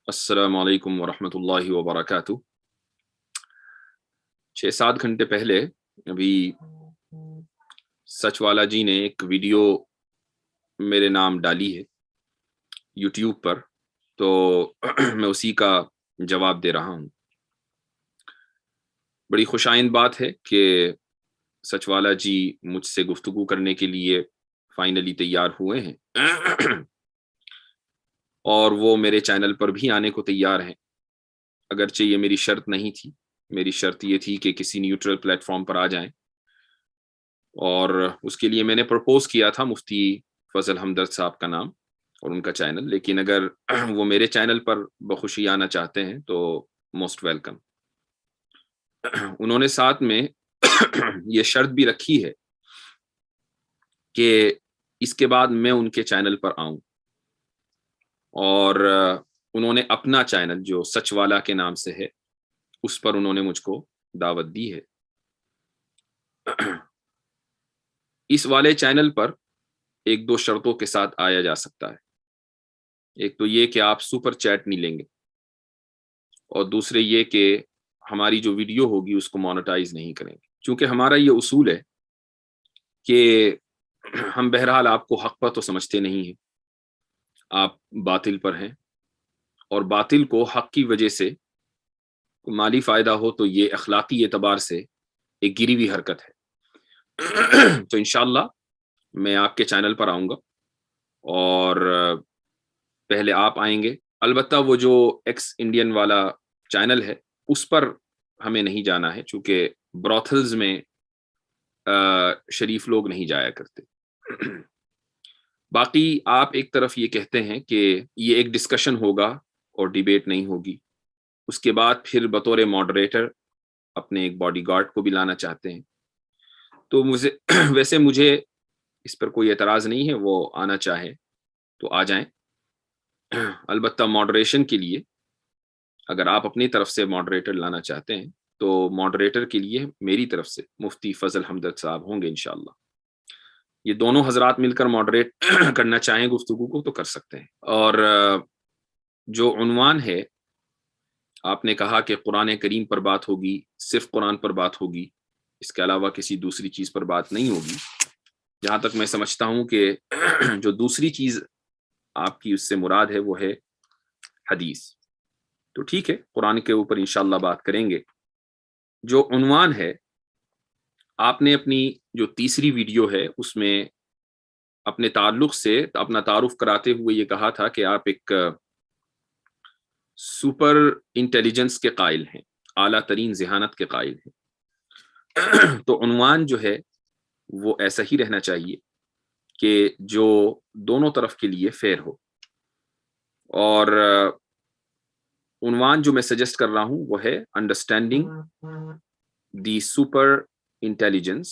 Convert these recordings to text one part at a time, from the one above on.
अस्सलाम वालेकुम वरहमतुल्लाहि वबरकातुह। 6-7 घंटे पहले अभी सच वाला जी ने एक वीडियो मेरे नाम डाली है यूट्यूब पर, तो मैं उसी का जवाब दे रहा हूँ। बड़ी खुशाइंद बात है कि सच वाला जी मुझसे गुफ्तगू करने के लिए फाइनली तैयार हुए हैं और वो मेरे चैनल पर भी आने को तैयार हैं। अगरचे ये मेरी शर्त नहीं थी, मेरी शर्त ये थी कि किसी न्यूट्रल प्लेटफॉर्म पर आ जाएं, और उसके लिए मैंने प्रपोज किया था मुफ्ती फजल हमदर्द साहब का नाम और उनका चैनल। लेकिन अगर वो मेरे चैनल पर बखुशी आना चाहते हैं तो मोस्ट वेलकम। उन्होंने साथ में ये शर्त भी रखी है कि इसके बाद मैं उनके चैनल पर आऊं, और उन्होंने अपना चैनल जो सच वाला के नाम से है उस पर उन्होंने मुझको दावत दी है। इस वाले चैनल पर एक दो शर्तों के साथ आया जा सकता है। एक तो ये कि आप सुपर चैट नहीं लेंगे, और दूसरे ये कि हमारी जो वीडियो होगी उसको मोनेटाइज नहीं करेंगे, क्योंकि हमारा ये उसूल है कि हम बहरहाल आपको हक पर तो समझते नहीं हैं, आप बातिल पर हैं, और बातिल को हक की वजह से माली फायदा हो तो ये अखलाकी एतबार से एक गिरी हुई हरकत है। तो इंशाल्लाह मैं आपके चैनल पर आऊंगा, और पहले आप आएंगे। अलबत्ता वो जो एक्स इंडियन वाला चैनल है उस पर हमें नहीं जाना है, चूंकि ब्रॉथल्स में शरीफ लोग नहीं जाया करते। बाकी आप एक तरफ ये कहते हैं कि ये एक डिस्कशन होगा और डिबेट नहीं होगी, उसके बाद फिर बतौर मॉडरेटर अपने एक बॉडीगार्ड को भी लाना चाहते हैं। तो मुझे वैसे मुझे इस पर कोई एतराज़ नहीं है, वो आना चाहे तो आ जाएं। अलबत्ता मॉडरेशन के लिए अगर आप अपनी तरफ से मॉडरेटर लाना चाहते हैं तो मॉडरेटर के लिए मेरी तरफ से मुफ्ती फजल हमदर्द साहब होंगे इंशाल्लाह। ये दोनों हजरात मिलकर मॉडरेट करना चाहें गुफ्तगू को तो कर सकते हैं। और जो उन्वान है, आपने कहा कि कुरान करीम पर बात होगी, सिर्फ कुरान पर बात होगी, इसके अलावा किसी दूसरी चीज पर बात नहीं होगी। जहां तक मैं समझता हूं कि जो दूसरी चीज आपकी उससे मुराद है वो है हदीस। तो ठीक है, कुरान के ऊपर इंशाल्लाह बात करेंगे। जो उन्वान है, आपने अपनी जो तीसरी वीडियो है उसमें अपने ताल्लुक से अपना तारुफ कराते हुए ये कहा था कि आप एक सुपर इंटेलिजेंस के कायल हैं, आला तरीन जहानत के कायल हैं। तो उन्वान जो है वो ऐसा ही रहना चाहिए कि जो दोनों तरफ के लिए फेयर हो। और उन्वान जो मैं सजेस्ट कर रहा हूं वो है understanding the super intelligence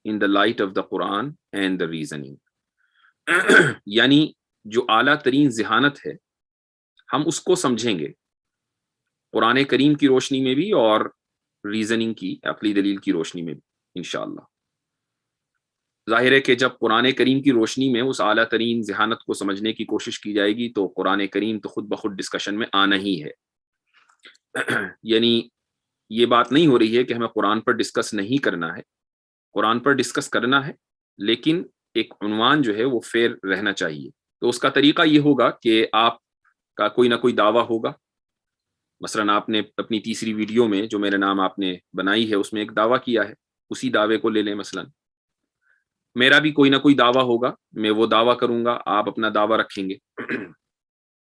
in the light of the Quran and the reasoning. यानी जो आला तरीन जहानत है हम उसको समझेंगे कुरान करीम की रोशनी में भी और रीजनिंग की अक्ली दलील की रोशनी में भी इंशाअल्लाह। जाहिर है कि जब कुरान करीम की रोशनी में उस आला तरीन जहानत को समझने की कोशिश की जाएगी तो कुरान करीम तो खुद ब खुद डिस्कशन में आना ही है। यानी ये बात नहीं हो रही है कि हमें कुरान पर डिस्कस नहीं करना है, कुरान पर डिस्कस करना है, लेकिन एक उन्वान जो है वो फेयर रहना चाहिए। तो उसका तरीका ये होगा कि आपका कोई ना कोई दावा होगा। मसलन आपने अपनी तीसरी वीडियो में जो मेरे नाम आपने बनाई है उसमें एक दावा किया है, उसी दावे को ले लें। मसलन मेरा भी कोई ना कोई दावा होगा, मैं वो दावा करूंगा, आप अपना दावा रखेंगे।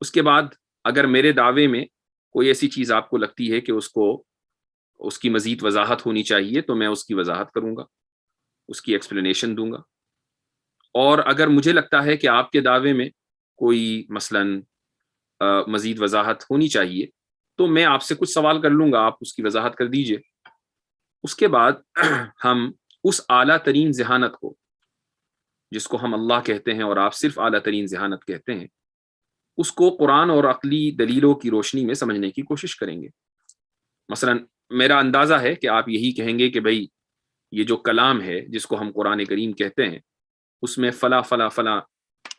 उसके बाद अगर मेरे दावे में कोई ऐसी चीज आपको लगती है कि उसकी मजीद वजाहत होनी चाहिए तो मैं उसकी वजाहत करूंगा, उसकी एक्सप्लेनेशन दूंगा। और अगर मुझे लगता है कि आपके दावे में कोई मसलन मजीद वजाहत होनी चाहिए तो मैं आपसे कुछ सवाल कर लूंगा, आप उसकी वजाहत कर दीजिए। उसके बाद हम उस आला तरीन जहानत को, जिसको हम अल्लाह कहते हैं और आप सिर्फ आला तरीन जहानत कहते हैं, उसको कुरान और अक्ली दलीलों की रोशनी में समझने की कोशिश करेंगे। मसलन मेरा अंदाजा है कि आप यही कहेंगे कि भाई ये जो कलाम है जिसको हम कुरान करीम कहते हैं उसमें फला फला फला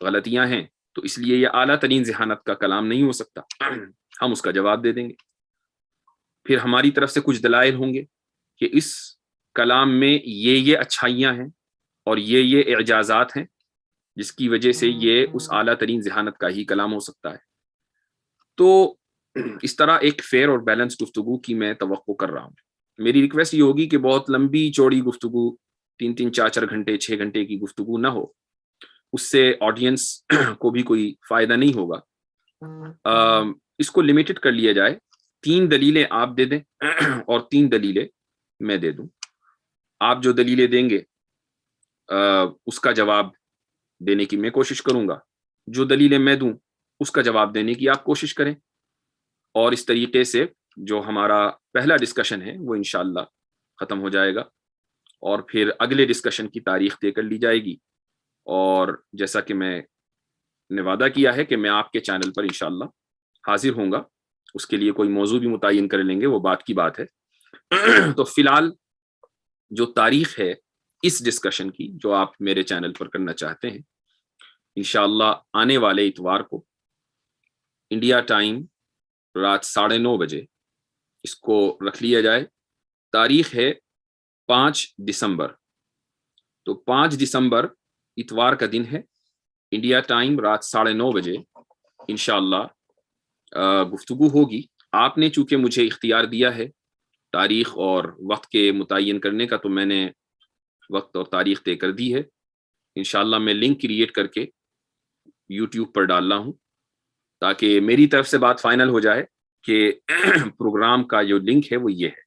गलतियां हैं, تو اس لیے یہ اعلیٰ ترین ذہانت کا کلام نہیں ہو سکتا. ہم اس کا جواب دے دیں گے. پھر ہماری طرف سے کچھ دلائل ہوں گے کہ اس کلام میں یہ اچھائیاں ہیں اور یہ اعجازات ہیں جس کی وجہ سے یہ اس اعلیٰ ترین ذہانت کا ہی کلام ہو سکتا ہے. تو اس طرح ایک فیئر اور بیلنس گفتگو کی میں توقع کر رہا ہوں. میری ریکویسٹ یہ ہوگی کہ بہت لمبی چوڑی گفتگو 3 4 گھنٹے 6 گھنٹے کی گفتگو نہ ہو. اس سے آڈینس کو بھی کوئی فائدہ نہیں ہوگا. اس کو لمیٹڈ کر لیا جائے. 3 دلیلیں آپ دے دیں اور 3 دلیلیں میں دے دوں. آپ جو دلیلیں دیں گے اس کا جواب دینے کی میں کوشش کروں گا. جو دلیلیں میں دوں اس کا جواب دینے کی آپ کوشش کریں. اور اس طریقے سے جو ہمارا پہلا ڈسکشن ہے وہ انشاءاللہ ختم ہو جائے گا اور پھر اگلے ڈسکشن کی تاریخ طے کر لی جائے گی. اور جیسا کہ میں نے وعدہ کیا ہے کہ میں آپ کے چینل پر انشاءاللہ حاضر ہوں گا. اس کے لیے کوئی موضوع بھی متعین کر لیں گے، وہ بات کی بات ہے. تو فی الحال جو تاریخ ہے اس ڈسکشن کی جو آپ میرے چینل پر کرنا چاہتے ہیں، انشاءاللہ آنے والے اتوار کو انڈیا ٹائم رات 9:30 بجے اس کو رکھ لیا جائے. تاریخ ہے 5 دسمبر. تو 5 دسمبر اتوار کا دن ہے. انڈیا ٹائم رات 9:30 بجے انشاءاللہ گفتگو ہوگی. آپ نے چونکہ مجھے اختیار دیا ہے تاریخ اور وقت کے متعین کرنے کا، تو میں نے وقت اور تاریخ طے کر دی ہے. انشاءاللہ میں لنک کریٹ کر کے یوٹیوب پر ڈال رہا ہوں تاکہ میری طرف سے بات فائنل ہو جائے کہ پروگرام کا جو لنک ہے وہ یہ ہے.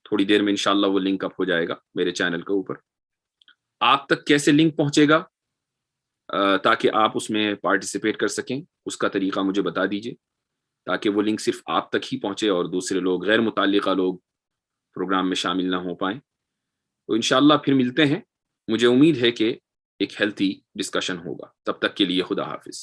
تھوڑی دیر میں انشاءاللہ وہ لنک اپ ہو جائے گا میرے چینل کے اوپر. آپ تک کیسے لنک پہنچے گا تاکہ آپ اس میں پارٹیسپیٹ کر سکیں، اس کا طریقہ مجھے بتا دیجئے تاکہ وہ لنک صرف آپ تک ہی پہنچے اور دوسرے لوگ، غیر متعلقہ لوگ پروگرام میں شامل نہ ہو پائیں. تو انشاءاللہ پھر ملتے ہیں. مجھے امید ہے کہ ایک ہیلتھی ڈسکشن ہوگا. تب تک کے لیے خدا حافظ.